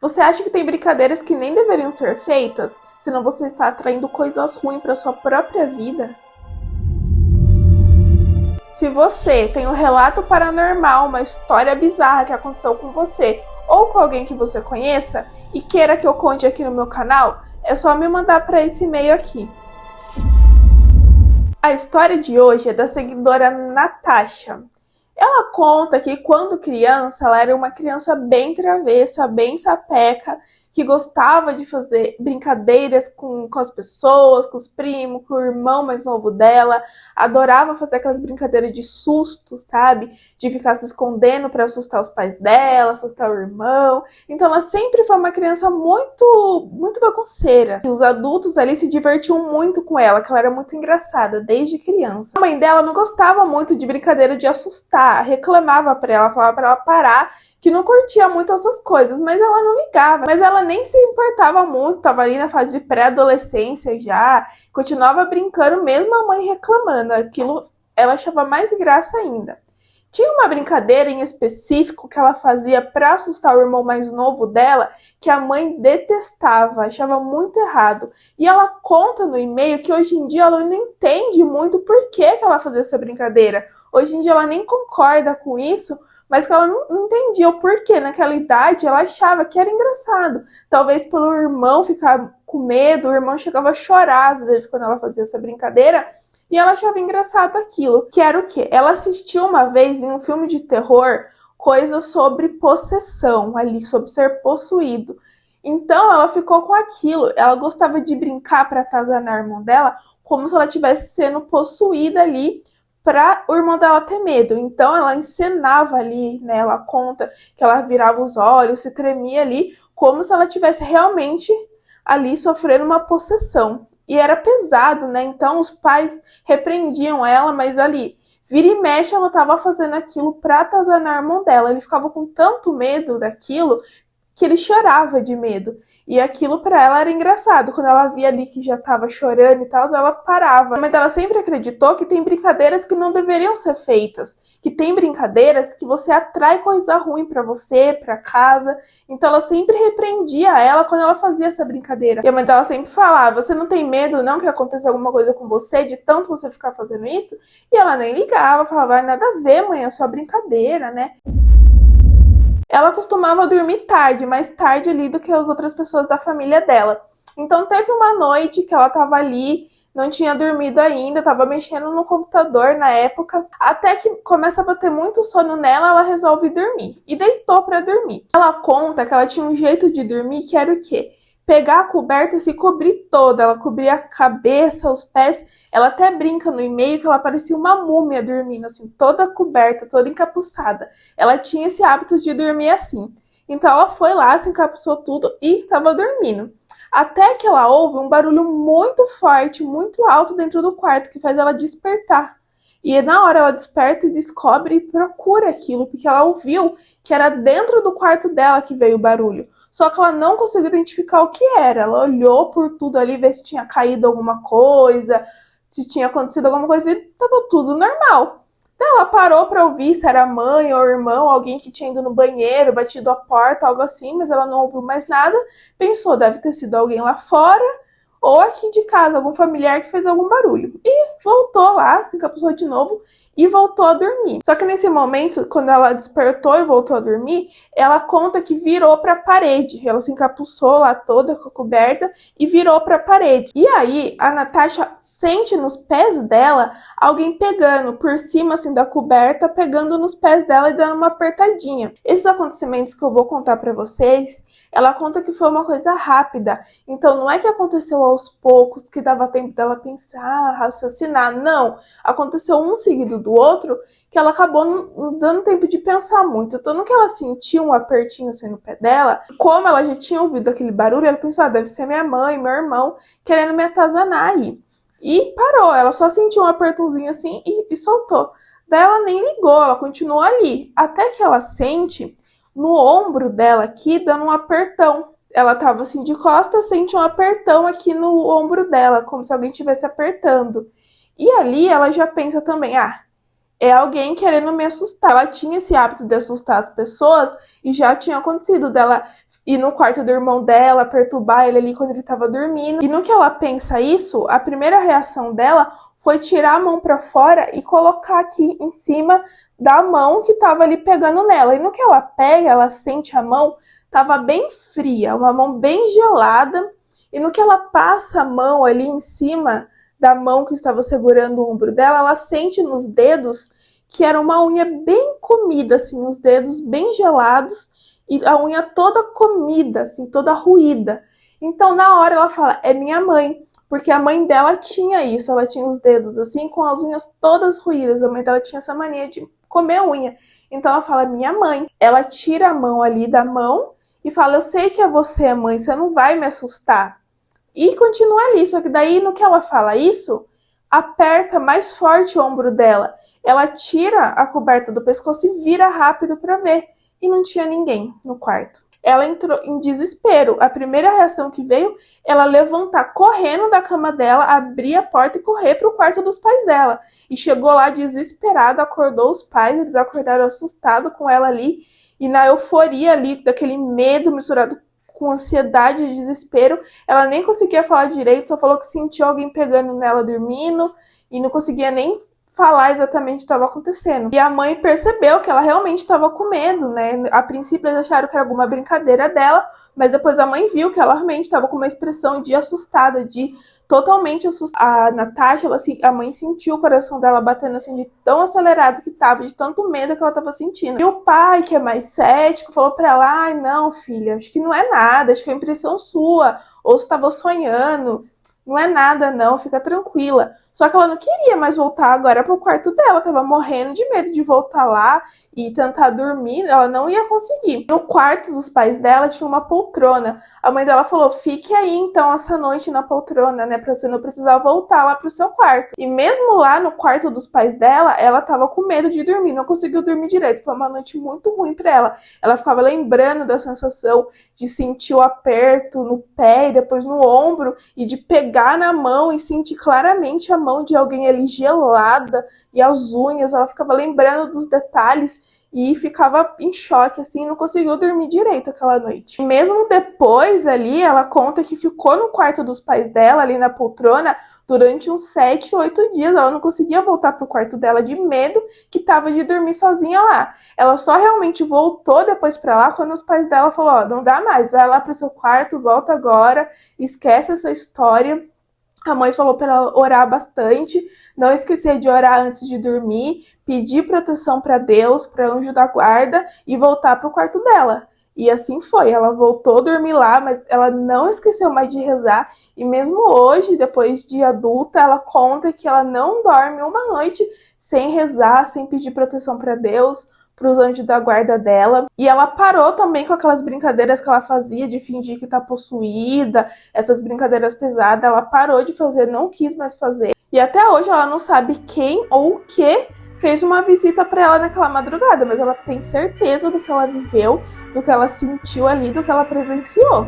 Você acha que tem brincadeiras que nem deveriam ser feitas? Senão você está atraindo coisas ruins para sua própria vida? Se você tem um relato paranormal, uma história bizarra que aconteceu com você ou com alguém que você conheça e queira que eu conte aqui no meu canal, é só me mandar para esse e-mail aqui. A história de hoje é da seguidora Natasha. Ela conta que quando criança, ela era uma criança bem travessa, bem sapeca, que gostava de fazer brincadeiras com as pessoas, com os primos, com o irmão mais novo dela, adorava fazer aquelas brincadeiras de susto, sabe? De ficar se escondendo para assustar os pais dela, assustar o irmão. Então ela sempre foi uma criança muito bagunceira. E os adultos ali se divertiam muito com ela, que ela era muito engraçada desde criança. A mãe dela não gostava muito de brincadeira de assustar, reclamava pra ela, falava pra ela parar, que não curtia muito essas coisas, mas ela não ligava. Mas ela nem se importava muito, tava ali na fase de pré-adolescência já, continuava brincando mesmo a mãe reclamando. Aquilo ela achava mais graça ainda. Tinha uma brincadeira em específico que ela fazia para assustar o irmão mais novo dela, que a mãe detestava, achava muito errado. E ela conta no e-mail que hoje em dia ela não entende muito por que ela fazia essa brincadeira. Hoje em dia ela nem concorda com isso, mas que ela não entendia o porquê. Naquela idade ela achava que era engraçado. Talvez pelo irmão ficar com medo, o irmão chegava a chorar às vezes quando ela fazia essa brincadeira. E ela achava engraçado aquilo, que era o quê? Ela assistiu uma vez em um filme de terror coisas sobre possessão ali, sobre ser possuído. Então ela ficou com aquilo, ela gostava de brincar para atazanar o irmão dela, como se ela estivesse sendo possuída ali para o irmão dela ter medo. Então ela encenava ali, né? Ela conta que ela virava os olhos, se tremia ali, como se ela estivesse realmente ali sofrendo uma possessão. E era pesado, né? Então os pais repreendiam ela, mas ali, vira e mexe, ela estava fazendo aquilo para atazanar o irmão dela. Ele ficava com tanto medo daquilo que ele chorava de medo. E aquilo para ela era engraçado. Quando ela via ali que já estava chorando e tal, ela parava. Mas ela sempre acreditou que tem brincadeiras que não deveriam ser feitas. Que tem brincadeiras que você atrai coisa ruim para você, para casa. Então ela sempre repreendia ela quando ela fazia essa brincadeira. E a mãe dela sempre falava: você não tem medo não que aconteça alguma coisa com você, de tanto você ficar fazendo isso? E ela nem ligava, falava: nada a ver, mãe, é só brincadeira, né? Ela costumava dormir tarde, mais tarde ali do que as outras pessoas da família dela. Então teve uma noite que ela tava ali, não tinha dormido ainda, tava mexendo no computador na época, até que começa a bater muito sono nela, ela resolve dormir e deitou pra dormir. Ela conta que ela tinha um jeito de dormir que era o quê? Pegar a coberta e se cobrir toda. Ela cobria a cabeça, os pés. Ela até brinca no e-mail que ela parecia uma múmia dormindo, assim, toda coberta, toda encapuçada. Ela tinha esse hábito de dormir assim. Então ela foi lá, se encapuçou tudo e estava dormindo. Até que ela ouve um barulho muito forte, muito alto dentro do quarto, que faz ela despertar. E na hora ela desperta e descobre e procura aquilo, porque ela ouviu que era dentro do quarto dela que veio o barulho. Só que ela não conseguiu identificar o que era. Ela olhou por tudo ali, ver se tinha caído alguma coisa, se tinha acontecido alguma coisa, e tava tudo normal. Então ela parou para ouvir se era mãe ou irmão, alguém que tinha ido no banheiro, batido a porta, algo assim, mas ela não ouviu mais nada. Pensou, deve ter sido alguém lá fora, ou aqui de casa, algum familiar que fez algum barulho. E voltou lá, se encapuçou de novo e voltou a dormir. Só que nesse momento, quando ela despertou e voltou a dormir, ela conta que virou para a parede. Ela se encapuçou lá toda com a coberta e virou para a parede. E aí, a Natasha sente nos pés dela alguém pegando por cima assim da coberta, pegando nos pés dela e dando uma apertadinha. Esses acontecimentos que eu vou contar para vocês, ela conta que foi uma coisa rápida. Então não é que aconteceu aos poucos, que dava tempo dela pensar, raciocinar. Não, aconteceu um seguido do outro, que ela acabou não dando tempo de pensar muito. Então no que ela sentiu um apertinho assim no pé dela, como ela já tinha ouvido aquele barulho, ela pensou, deve ser minha mãe, meu irmão, querendo me atazanar aí. E parou, ela só sentiu um apertãozinho assim e soltou. Daí ela nem ligou, ela continuou ali, até que ela sente no ombro dela aqui, dando um apertão. Ela tava assim de costas, sente um apertão aqui no ombro dela, como se alguém estivesse apertando. E ali ela já pensa também, é alguém querendo me assustar. Ela tinha esse hábito de assustar as pessoas e já tinha acontecido dela ir no quarto do irmão dela, perturbar ele ali quando ele estava dormindo. E no que ela pensa isso, a primeira reação dela foi tirar a mão para fora e colocar aqui em cima da mão que estava ali pegando nela. E no que ela pega, ela sente a mão, estava bem fria, uma mão bem gelada. E no que ela passa a mão ali em cima da mão que estava segurando o ombro dela, ela sente nos dedos que era uma unha bem comida, assim, os dedos bem gelados e a unha toda comida, assim, toda ruída. Então, na hora ela fala, é minha mãe, porque a mãe dela tinha isso, ela tinha os dedos assim, com as unhas todas ruídas, a mãe dela tinha essa mania de comer a unha. Então ela fala, minha mãe. Ela tira a mão ali da mão e fala, eu sei que é você, mãe, você não vai me assustar. E continua ali, só que daí no que ela fala isso, aperta mais forte o ombro dela. Ela tira a coberta do pescoço e vira rápido para ver. E não tinha ninguém no quarto. Ela entrou em desespero. A primeira reação que veio, ela levantar correndo da cama dela, abrir a porta e correr para o quarto dos pais dela. E chegou lá desesperada, acordou os pais, eles acordaram assustados com ela ali. E na euforia ali, daquele medo misturado com ansiedade e desespero, ela nem conseguia falar direito, só falou que sentiu alguém pegando nela dormindo e não conseguia nem falar exatamente o que estava acontecendo. E a mãe percebeu que ela realmente estava com medo, né? A princípio eles acharam que era alguma brincadeira dela, mas depois a mãe viu que ela realmente estava com uma expressão de assustada, de totalmente assustada. A Natasha, a mãe sentiu o coração dela batendo assim de tão acelerado que estava, de tanto medo que ela estava sentindo. E o pai, que é mais cético, falou para ela, ai não, filha, acho que não é nada, acho que é impressão sua, ou você estava sonhando. Não é nada não, fica tranquila. Só que ela não queria mais voltar agora pro quarto dela, tava morrendo de medo de voltar lá e tentar dormir, ela não ia conseguir. No quarto dos pais dela tinha uma poltrona. A mãe dela falou, fique aí então essa noite na poltrona, né, pra você não precisar voltar lá pro seu quarto. E mesmo lá no quarto dos pais dela, ela tava com medo de dormir, não conseguiu dormir direito. Foi uma noite muito ruim pra ela. Ela ficava lembrando da sensação de sentir o aperto no pé e depois no ombro e de pegar na mão e sentir claramente a mão de alguém ali gelada e as unhas, ela ficava lembrando dos detalhes e ficava em choque, assim, não conseguiu dormir direito aquela noite. E mesmo depois ali, ela conta que ficou no quarto dos pais dela, ali na poltrona, durante uns 7, 8 dias, ela não conseguia voltar pro quarto dela de medo que tava de dormir sozinha lá. Ela só realmente voltou depois pra lá quando os pais dela falaram, ó, não dá mais, vai lá pro seu quarto, volta agora, esquece essa história. A mãe falou para ela orar bastante, não esquecer de orar antes de dormir, pedir proteção para Deus, para anjo da guarda e voltar para o quarto dela. E assim foi, ela voltou a dormir lá, mas ela não esqueceu mais de rezar. E mesmo hoje, depois de adulta, ela conta que ela não dorme uma noite sem rezar, sem pedir proteção para Deus, para os anjos da guarda dela. E ela parou também com aquelas brincadeiras que ela fazia de fingir que tá possuída, essas brincadeiras pesadas, ela parou de fazer, não quis mais fazer. E até hoje ela não sabe quem ou o que fez uma visita para ela naquela madrugada, mas ela tem certeza do que ela viveu, do que ela sentiu ali, do que ela presenciou.